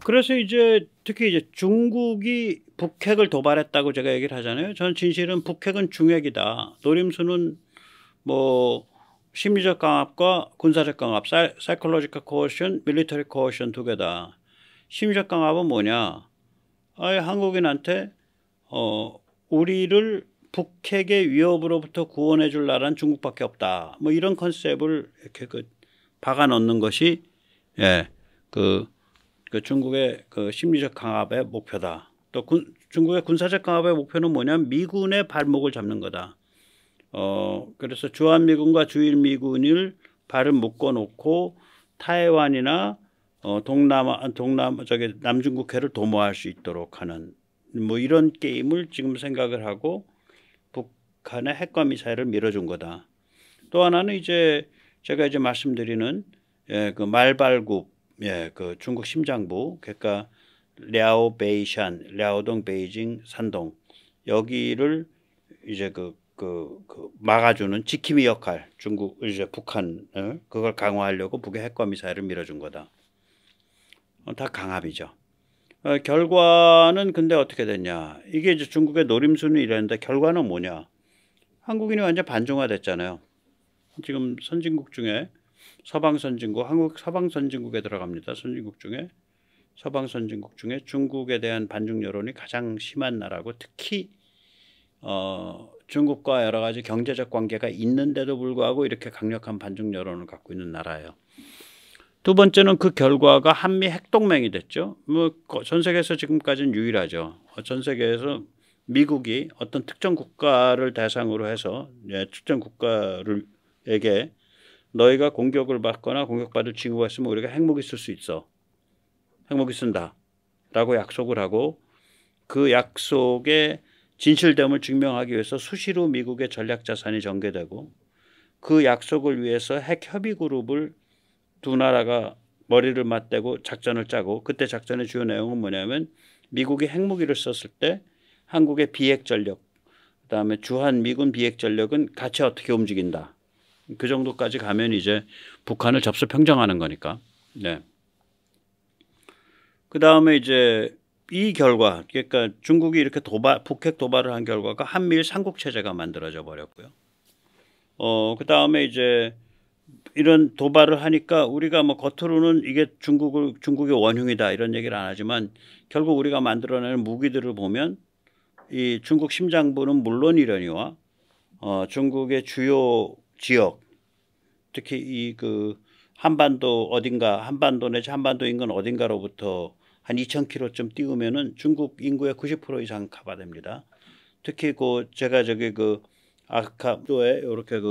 그래서 이제 특히 이제 중국이 북핵을 도발했다고 제가 얘기를 하잖아요. 저는 진실은 북핵은 중핵이다. 노림수는 뭐 심리적 강압과 군사적 강압, psychological coercion, military coercion 두 개다. 심리적 강압은 뭐냐? 아예 한국인한테 우리를 북핵의 위협으로부터 구원해 줄 나라는 중국밖에 없다. 뭐 이런 컨셉을 이렇게 박아 넣는 것이 그 중국의 그 심리적 강압의 목표다. 또 중국의 군사적 강압의 목표는 뭐냐면 미군의 발목을 잡는 거다. 그래서 주한미군과 주일미군을 발을 묶어 놓고 타이완이나 동남아 저기 남중국해를 도모할 수 있도록 하는 뭐 이런 게임을 지금 생각을 하고 북한의 핵과 미사일을 밀어준 거다. 또 하나는 이제 제가 이제 말씀드리는 그 말발굽 그 중국 심장부 그러니까 랴오베이샨, 랴오동, 베이징, 산동 여기를 이제 막아주는 지킴이 역할 중국 이제 북한을 그걸 강화하려고 북의 핵과 미사일을 밀어준 거다. 다 강압이죠. 결과는 근데 어떻게 됐냐? 이게 이제 중국의 노림수는 이랬는데 결과는 뭐냐? 한국인이 완전 반중화됐잖아요. 지금 선진국 중에 서방 선진국, 한국 서방 선진국에 들어갑니다. 선진국 중에 서방 선진국 중에 중국에 대한 반중 여론이 가장 심한 나라고 특히 중국과 여러 가지 경제적 관계가 있는데도 불구하고 이렇게 강력한 반중 여론을 갖고 있는 나라예요. 두 번째는 그 결과가 한미 핵동맹이 됐죠. 뭐 전 세계에서 지금까지는 유일하죠. 전 세계에서 미국이 어떤 특정 국가를 대상으로 해서 특정 국가에게 너희가 공격을 받거나 공격받을 징후가 있으면 우리가 핵무기 쓸 수 있어. 핵무기 쓴다. 라고 약속을 하고 그 약속의 진실됨을 증명하기 위해서 수시로 미국의 전략자산이 전개되고 그 약속을 위해서 핵협의그룹을 두 나라가 머리를 맞대고 작전을 짜고 그때 작전의 주요 내용은 뭐냐면 미국이 핵무기를 썼을 때 한국의 비핵 전력 그다음에 주한 미군 비핵 전력은 같이 어떻게 움직인다. 그 정도까지 가면 이제 북한을 접수 평정하는 거니까. 네. 그다음에 이제 이 결과 그러니까 중국이 이렇게 북핵 도발을 한 결과가 한미일 삼국 체제가 만들어져 버렸고요. 그다음에 이제 이런 도발을 하니까 우리가 뭐 겉으로는 이게 중국의 원흉이다 이런 얘기를 안 하지만 결국 우리가 만들어내는 무기들을 보면 이 중국 심장부는 물론이려니와 중국의 주요 지역 특히 이 한반도 어딘가 한반도 내지 한반도 인근 어딘가로부터 한 2,000km쯤 띄우면은 중국 인구의 90% 이상 커버됩니다. 특히 제가 저기 아카도에 이렇게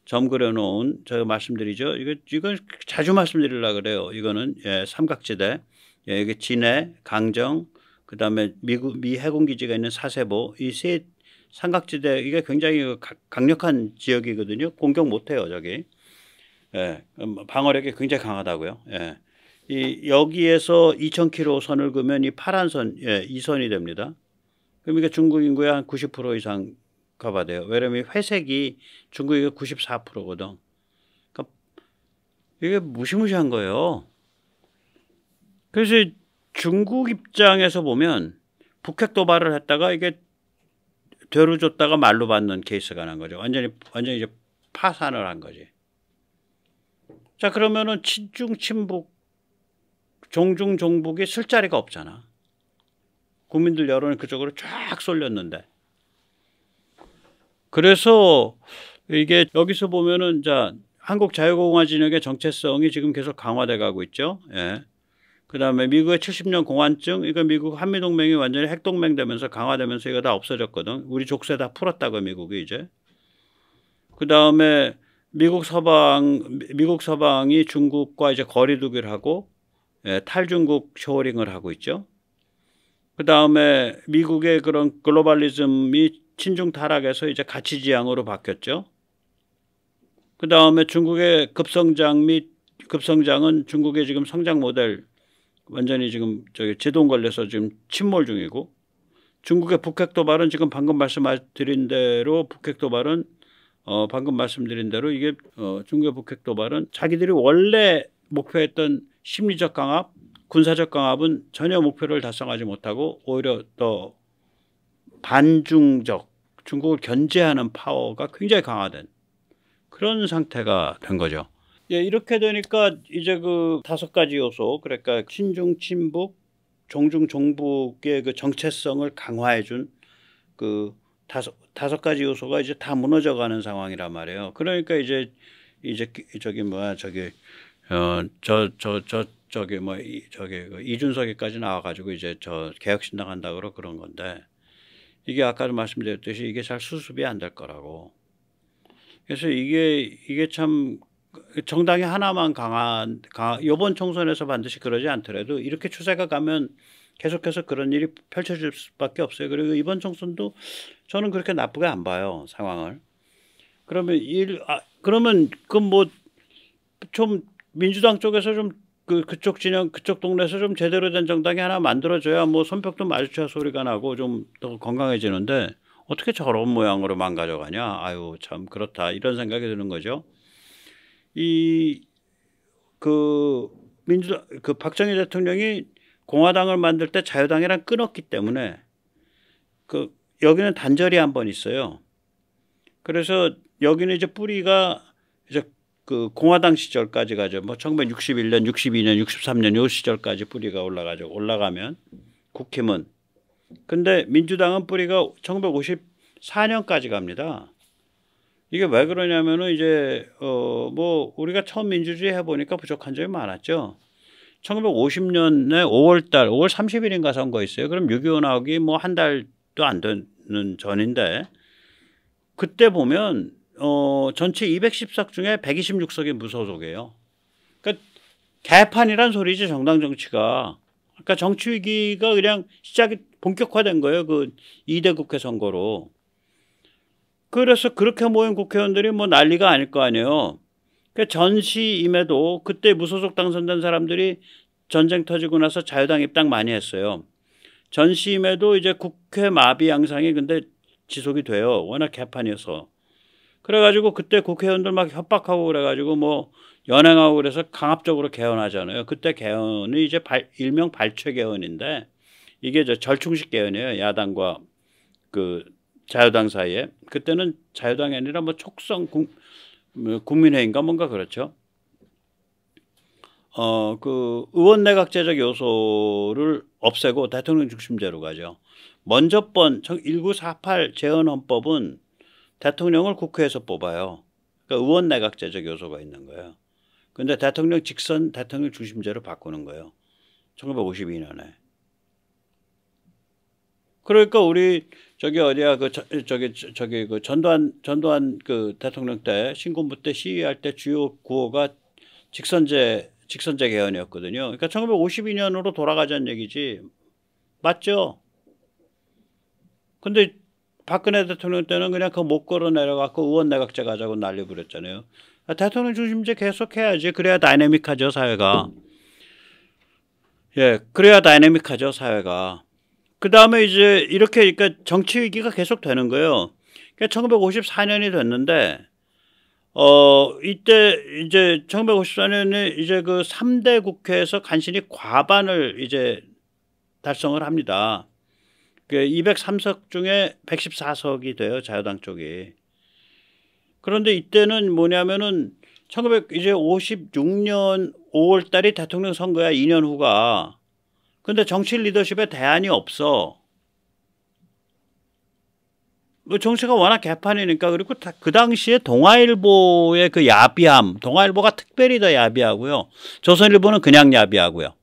점 그려놓은 제가 말씀드리죠. 이건 자주 말씀드리려고 그래요. 이거는 삼각지대, 이게 진해, 강정, 그다음에 미 해군 기지가 있는 사세보 이 세 삼각지대 이게 굉장히 강력한 지역이거든요. 공격 못해요, 저기. 방어력이 굉장히 강하다고요. 여기에서 2,000km 선을 그으면 이 파란 선, 이 선이 됩니다. 그럼 이게 중국 인구의 한 90% 이상 커버돼요. 왜냐면 회색이 중국이 94%거든. 그러니까 이게 무시무시한 거예요. 그래서 중국 입장에서 보면 북핵 도발을 했다가 이게 되로 줬다가 말로 받는 케이스가 난 거죠. 완전히 이제 파산을 한 거지. 자, 그러면은 친중 친북 종중 종북이 쓸 자리가 없잖아. 국민들 여론이 그쪽으로 쫙 쏠렸는데. 그래서 이게 여기서 보면은 자 한국 자유공화 진영의 정체성이 지금 계속 강화돼 가고 있죠. 그다음에 미국의 70년 공환증 이거 미국 한미동맹이 완전히 핵동맹 되면서 강화되면서 이거 다 없어졌거든. 우리 족쇄 다 풀었다고 미국이 이제. 그다음에 미국 서방이 중국과 이제 거리두기를 하고 탈중국 쇼어링을 하고 있죠. 그다음에 미국의 그런 글로벌리즘이 친중 타락에서 이제 가치지향으로 바뀌었죠. 그다음에 중국의 급성장은 중국의 지금 성장 모델 완전히 지금 제동 걸려서 지금 침몰 중이고 중국의 북핵 도발은 지금 방금 말씀드린 대로 방금 말씀드린 대로 이게 중국의 북핵 도발은 자기들이 원래 목표했던 심리적 강압, 군사적 강압은 전혀 목표를 달성하지 못하고 오히려 더 반중적 중국을 견제하는 파워가 굉장히 강화된 그런 상태가 된 거죠. 예, 이렇게 되니까 이제 그 5가지 요소, 그러니까 친중 친북, 종중 종북의 그 정체성을 강화해준 그 다섯 가지 요소가 이제 다 무너져가는 상황이란 말이에요. 그러니까 이제 저기 뭐야 저기 저기 뭐 저기 그 이준석이까지 나와가지고 이제 저 개혁신당 한다 그런 건데 이게 아까도 말씀드렸듯이 이게 잘 수습이 안 될 거라고. 그래서 이게 참 정당이 하나만 이번 총선에서 반드시 그러지 않더라도 이렇게 추세가 가면 계속해서 그런 일이 펼쳐질 수밖에 없어요. 그리고 이번 총선도 저는 그렇게 나쁘게 안 봐요, 상황을. 그러면 그러면 그 뭐 좀 민주당 쪽에서 좀 그쪽 진영 그쪽 동네에서 좀 제대로 된 정당이 하나 만들어줘야 뭐 손뼉도 마주쳐야 소리가 나고 좀 더 건강해지는데 어떻게 저런 모양으로 망가져가냐. 아유 참 그렇다 이런 생각이 드는 거죠. 민주당 박정희 대통령이 공화당을 만들 때 자유당이랑 끊었기 때문에 여기는 단절이 한 번 있어요. 그래서 여기는 이제 뿌리가 이제 그 공화당 시절까지 가죠. 뭐 1961년, 62년, 63년 요 시절까지 뿌리가 올라가면 국힘은. 근데 민주당은 뿌리가 1954년까지 갑니다. 이게 왜 그러냐면은 이제 뭐 우리가 처음 민주주의 해보니까 부족한 점이 많았죠. 1950년에 5월 30일인가 선거 있어요. 그럼 6.25 나오기 뭐 한 달도 안 되는 전인데 그때 보면 전체 210석 중에 126석이 무소속이에요. 그러니까 개판이란 소리지 정당 정치가. 그러니까 정치 위기가 그냥 시작이 본격화된 거예요. 그 2대 국회 선거로. 그래서 그렇게 모인 국회의원들이 뭐 난리가 아닐 거 아니에요. 그러니까 전시임에도 그때 무소속 당선된 사람들이 전쟁 터지고 나서 자유당 입당 많이 했어요. 전시임에도 이제 국회 마비 양상이 근데 지속이 돼요. 워낙 개판이어서. 그래가지고 그때 국회의원들 막 협박하고 그래가지고 뭐 연행하고 그래서 강압적으로 개헌하잖아요. 그때 개헌이 이제 일명 발췌 개헌인데 이게 절충식 개헌이에요. 야당과 그 자유당 사이에. 그때는 자유당이 아니라 뭐 촉성 국민회의인가 뭔가 그렇죠. 그 의원 내각제적 요소를 없애고 대통령 중심제로 가죠. 먼저 1948 재헌헌법은 대통령을 국회에서 뽑아요. 그러니까 의원 내각제적 요소가 있는 거예요. 근데 대통령 직선 대통령 중심제로 바꾸는 거예요. 1952년에. 그러니까 우리 저기 어디야 그 전두환 그 대통령 때 신군부 때 시위할 때 주요 구호가 직선제 개헌이었거든요. 그러니까 1952년으로 돌아가자는 얘기지. 맞죠? 근데 박근혜 대통령 때는 그냥 그 못 걸어 내려갖고 의원 내각제 가자고 난리 부렸잖아요. 대통령 중심제 계속해야지. 그래야 다이내믹하죠 사회가. 예, 그래야 다이내믹하죠 사회가. 그 다음에 이제 이렇게 그러니까 정치 위기가 계속 되는 거예요. 그러니까 1954년이 됐는데 이때 이제 1954년에 이제 그 3대 국회에서 간신히 과반을 이제 달성을 합니다. 203석 중에 114석이 돼요. 자유당 쪽이. 그런데 이때는 뭐냐면은 1956년 5월 달이 대통령 선거야. 2년 후가. 근데 정치 리더십에 대안이 없어. 정치가 워낙 개판이니까. 그리고 그 당시에 동아일보의 그 야비함. 동아일보가 특별히 더 야비하고요. 조선일보는 그냥 야비하고요.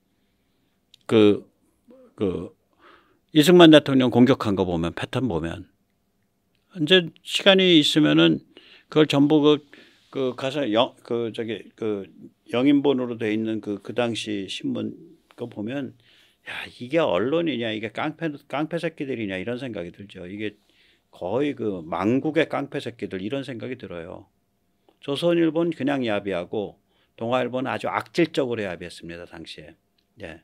이승만 대통령 공격한 거 보면 패턴 보면 이제 시간이 있으면은 그걸 전부 가서 영인본으로 돼 있는 그 당시 신문 거 보면 야 이게 언론이냐 이게 깡패 새끼들이냐 이런 생각이 들죠. 이게 거의 그 망국의 깡패 새끼들 이런 생각이 들어요. 조선일보는 그냥 야비하고 동아일보는 아주 악질적으로 야비했습니다 당시에. 예.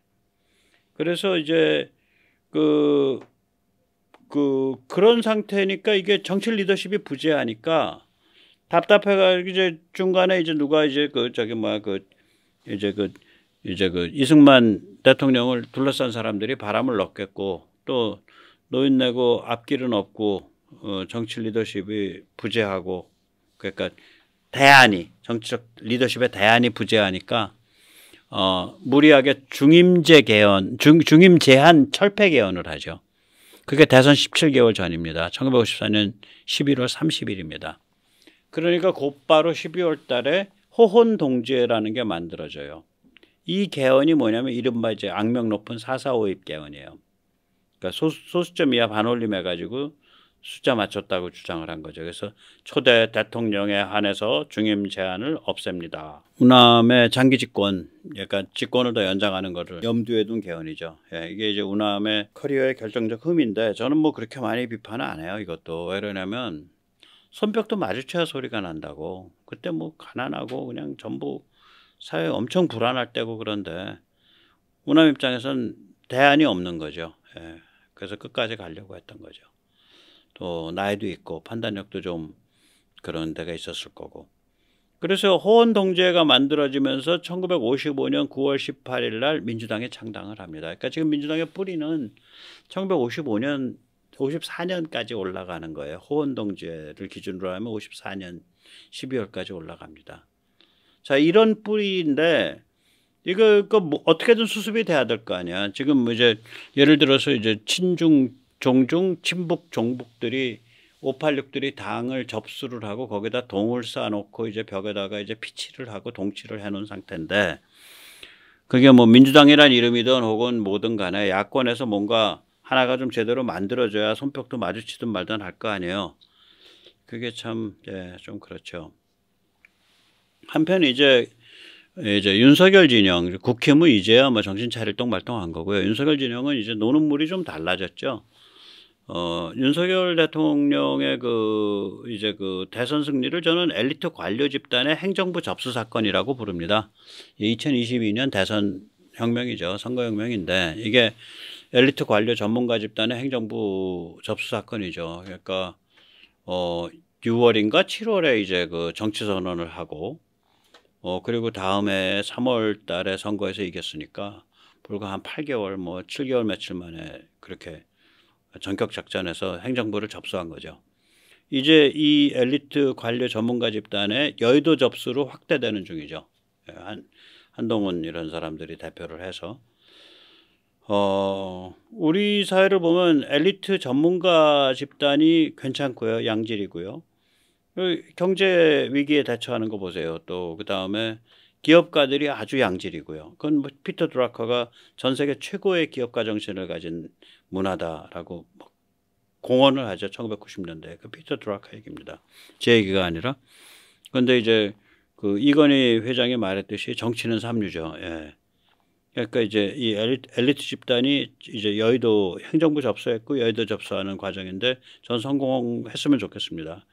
그래서 이제 그런 상태니까 이게 정치 리더십이 부재하니까 답답해가지고 이제 중간에 이제 누가 이제 이제 그 이승만 대통령을 둘러싼 사람들이 바람을 넣겠고 또 노인네고 앞길은 없고 정치 리더십이 부재하고 그러니까 대안이 정치적 리더십의 대안이 부재하니까 무리하게 중임제 개헌, 중임 제한 철폐 개헌을 하죠. 그게 대선 17개월 전입니다. 1954년 11월 30일입니다. 그러니까 곧바로 12월 달에 호혼동지회라는 게 만들어져요. 이 개헌이 뭐냐면 이른바 이제 악명 높은 4.4.5입 개헌이에요. 그러니까 소수점 이하 반올림 해가지고 숫자 맞췄다고 주장을 한 거죠. 그래서 초대 대통령에 한해서 중임 제한을 없앱니다. 우남의 장기 집권, 약간 집권을 더 연장하는 것을 염두에 둔 개헌이죠. 예, 이게 이제 우남의 커리어의 결정적 흠인데 저는 뭐 그렇게 많이 비판은 안 해요. 이것도 왜 그러냐면 손뼉도 마주쳐야 소리가 난다고. 그때 뭐 가난하고 그냥 전부 사회 엄청 불안할 때고 그런데 우남 입장에선 대안이 없는 거죠. 예, 그래서 끝까지 가려고 했던 거죠. 또 나이도 있고 판단력도 좀 그런 데가 있었을 거고. 그래서 호원동지회가 만들어지면서 1955년 9월 18일 날 민주당이 창당을 합니다. 그러니까 지금 민주당의 뿌리는 1955년 54년까지 올라가는 거예요. 호원동지회를 기준으로 하면 54년 12월까지 올라갑니다. 자, 이런 뿌리인데 이거 뭐 어떻게든 수습이 돼야 될 거 아니야. 지금 뭐 이제 예를 들어서 이제 친중 종중 친북 종북들이 586들이 당을 접수를 하고 거기다 동을 쌓아놓고 이제 벽에다가 이제 피치를 하고 동치를 해놓은 상태인데 그게 뭐 민주당이란 이름이든 혹은 뭐든 간에 야권에서 뭔가 하나가 좀 제대로 만들어져야 손뼉도 마주치든 말든 할 거 아니에요. 그게 참 좀 그렇죠. 한편 이제 윤석열 진영 국힘은 이제야 뭐 정신 차릴 똥말똥한 거고요. 윤석열 진영은 이제 노는 물이 좀 달라졌죠. 윤석열 대통령의 이제 대선 승리를 저는 엘리트 관료 집단의 행정부 접수 사건이라고 부릅니다. 2022년 대선 혁명이죠. 선거혁명인데 이게 엘리트 관료 전문가 집단의 행정부 접수 사건이죠. 그러니까 6월인가 7월에 이제 정치 선언을 하고 그리고 다음해 3월 달에 선거에서 이겼으니까 불과 한 8개월 뭐 7개월 며칠 만에 그렇게 전격 작전에서 행정부를 접수한 거죠. 이제 이 엘리트 관료 전문가 집단의 여의도 접수로 확대되는 중이죠. 한동훈 이런 사람들이 대표를 해서 우리 사회를 보면 엘리트 전문가 집단이 괜찮고요. 양질이고요. 경제 위기에 대처하는 거 보세요. 또 그다음에 기업가들이 아주 양질이고요. 그건 뭐 피터 드라커가 전 세계 최고의 기업가 정신을 가진 문화다라고 공언을 하죠. 1990년대 그 피터 드라커 얘기입니다. 제 얘기가 아니라. 그런데 이제 이건희 회장이 말했듯이 정치는 삼류죠. 예. 그러니까 이제 이 엘리트 집단이 이제 여의도 행정부 접수했고 여의도 접수하는 과정인데 전 성공했으면 좋겠습니다.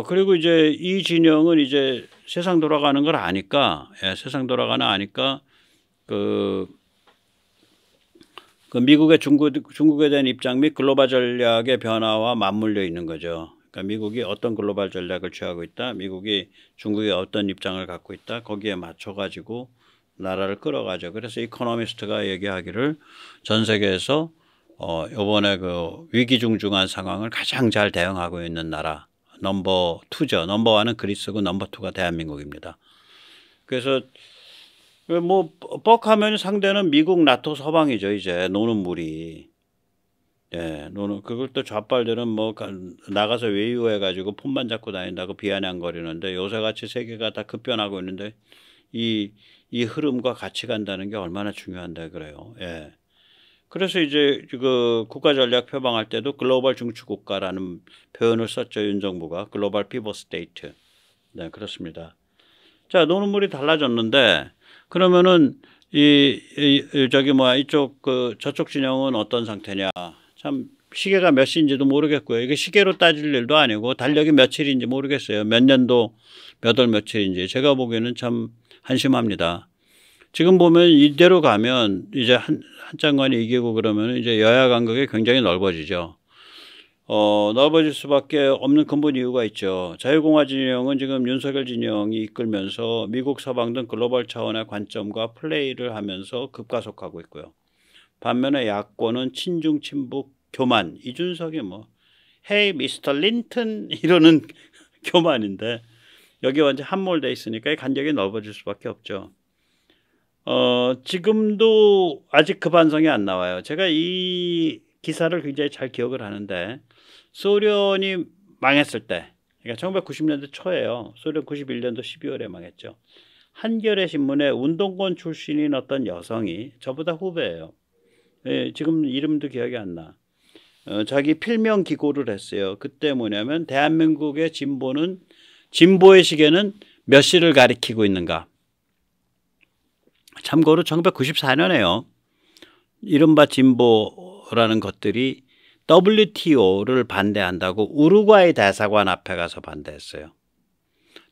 그리고 이제 이 진영은 이제 세상 돌아가는 걸 아니까, 세상 돌아가는 아니까 미국의 중국에 대한 입장 및 글로벌 전략의 변화와 맞물려 있는 거죠. 그러니까 미국이 어떤 글로벌 전략을 취하고 있다, 미국이 중국에 어떤 입장을 갖고 있다, 거기에 맞춰가지고 나라를 끌어가죠. 그래서 이코노미스트가 얘기하기를 전 세계에서 이번에 위기중중한 상황을 가장 잘 대응하고 있는 나라. 넘버 2죠. 넘버 1은 그리스고 넘버 2가 대한민국입니다. 그래서 뭐 뻑하면 상대는 미국, 나토, 서방이죠. 이제 노는 물이. 예, 노는 그걸 또 좌빨들은 뭐 나가서 외유해 가지고 폰만 잡고 다닌다고 비아냥거리는데 요새같이 세계가 다 급변하고 있는데 이 흐름과 같이 간다는 게 얼마나 중요한데 그래요. 예. 그래서 이제 국가 전략 표방할 때도 글로벌 중추 국가라는 표현을 썼죠. 윤 정부가 글로벌 피벗 스테이트. 네, 그렇습니다. 자, 노는 물이 달라졌는데 그러면은 이쪽 저쪽 진영은 어떤 상태냐? 참 시계가 몇 시인지도 모르겠고요. 이게 시계로 따질 일도 아니고 달력이 며칠인지 모르겠어요. 몇 년도 몇 월 며칠인지 제가 보기에는 참 한심합니다. 지금 보면 이대로 가면 이제 한 장관이 이기고 그러면 이제 여야 간극이 굉장히 넓어지죠. 넓어질 수밖에 없는 근본 이유가 있죠. 자유공화 진영은 지금 윤석열 진영이 이끌면서 미국 서방 등 글로벌 차원의 관점과 플레이를 하면서 급가속하고 있고요. 반면에 야권은 친중 친북 교만, 이준석이 뭐 헤이 미스터 린튼 이러는 교만인데 여기 완전 함몰돼 있으니까 간격이 넓어질 수밖에 없죠. 지금도 아직 그 반성이 안 나와요. 제가 이 기사를 굉장히 잘 기억을 하는데 소련이 망했을 때, 그러니까 1990년대 초예요. 소련 91년도 12월에 망했죠. 한겨레 신문에 운동권 출신인 어떤 여성이, 저보다 후배예요. 예, 지금 이름도 기억이 안 나. 자기 필명 기고를 했어요. 그때 뭐냐면 대한민국의 진보의 시계는 몇 시를 가리키고 있는가. 참고로 1994년에요. 이른바 진보라는 것들이 WTO를 반대한다고 우루과이 대사관 앞에 가서 반대했어요.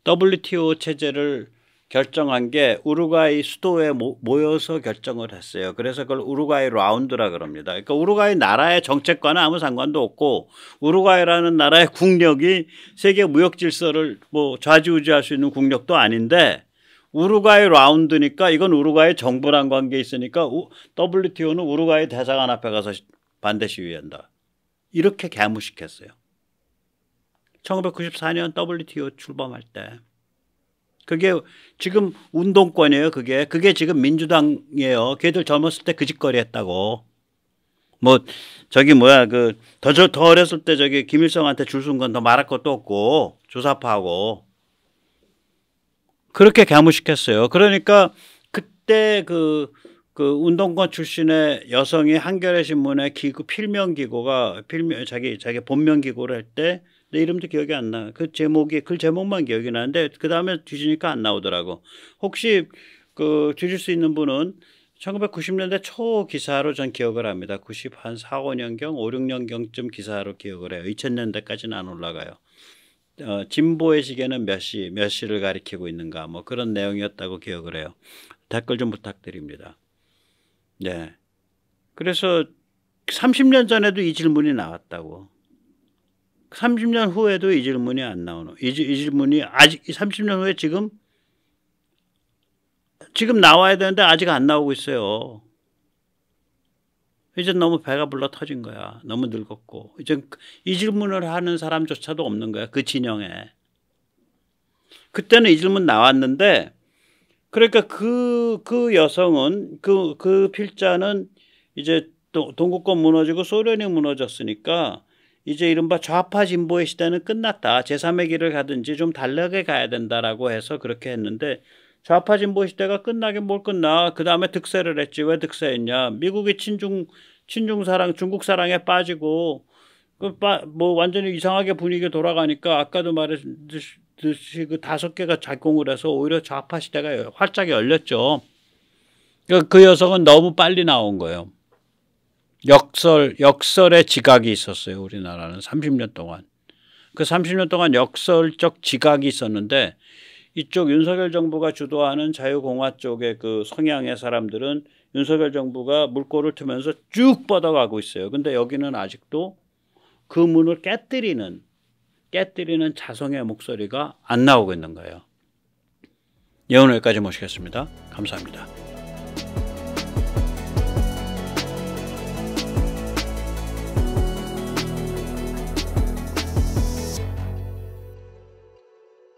WTO 체제를 결정한 게 우루과이 수도에 모여서 결정을 했어요. 그래서 그걸 우루과이 라운드라 그럽니다. 그러니까 우루과이 나라의 정책과는 아무 상관도 없고 우루과이라는 나라의 국력이 세계 무역 질서를 뭐 좌지우지할 수 있는 국력도 아닌데 우루과이 라운드니까 이건 우루과이 정부랑 관계 있으니까 WTO는 우루과이 대사관 앞에 가서 반대 시위한다. 이렇게 개무식했어요. 1994년 WTO 출범할 때. 그게 지금 운동권이에요. 그게 지금 민주당이에요. 걔들 젊었을 때 그 짓거리 했다고. 뭐 저기 뭐야 더 어렸을 때 저기 김일성한테 줄 쓴 건 더 말할 것도 없고 조사파하고 그렇게 개무식했어요. 그러니까 그때 그 운동권 출신의 여성이 한겨레 신문에 필명 기고가 자기 본명 기고를 할 때 내 이름도 기억이 안 나. 그 제목만 기억이 나는데 그 다음에 뒤지니까 안 나오더라고. 혹시 뒤질 수 있는 분은 1990년대 초 기사로 전 기억을 합니다. 94, 5년경, 5, 6년경쯤 기사로 기억을 해요. 2000년대까지는 안 올라가요. 진보의 시계는 몇 시를 가리키고 있는가 뭐 그런 내용이었다고 기억을 해요. 댓글 좀 부탁드립니다. 네. 그래서 30년 전에도 이 질문이 나왔다고. 30년 후에도 이 질문이 안 나오는. 이 질문이 아직 30년 후에 지금 나와야 되는데 아직 안 나오고 있어요. 이제 너무 배가 불러 터진 거야. 너무 늙었고. 이제 이 질문을 하는 사람조차도 없는 거야. 그 진영에. 그때는 이 질문 나왔는데 그러니까 그 여성은 그 필자는 이제 동구권 무너지고 소련이 무너졌으니까 이제 이른바 좌파 진보의 시대는 끝났다. 제3의 길을 가든지 좀 다르게 가야 된다라고 해서 그렇게 했는데 좌파 진보 시대가 끝나긴 뭘 끝나. 그 다음에 득세를 했지. 왜 득세했냐. 미국이 친중사랑 중국 사랑에 빠지고 뭐 완전히 이상하게 분위기 돌아가니까 아까도 말했듯이 그 5개가 작용을 해서 오히려 좌파 시대가 활짝 열렸죠. 그 여성은 너무 빨리 나온 거예요. 역설의 지각이 있었어요. 우리나라는 30년 동안. 그 30년 동안 역설적 지각이 있었는데 이쪽 윤석열 정부가 주도하는 자유공화 쪽의 그 성향의 사람들은 윤석열 정부가 물꼬를 트면서 쭉 뻗어가고 있어요. 근데 여기는 아직도 그 문을 깨뜨리는 자성의 목소리가 안 나오고 있는 거예요. 예, 오늘 여기까지 모시겠습니다. 감사합니다.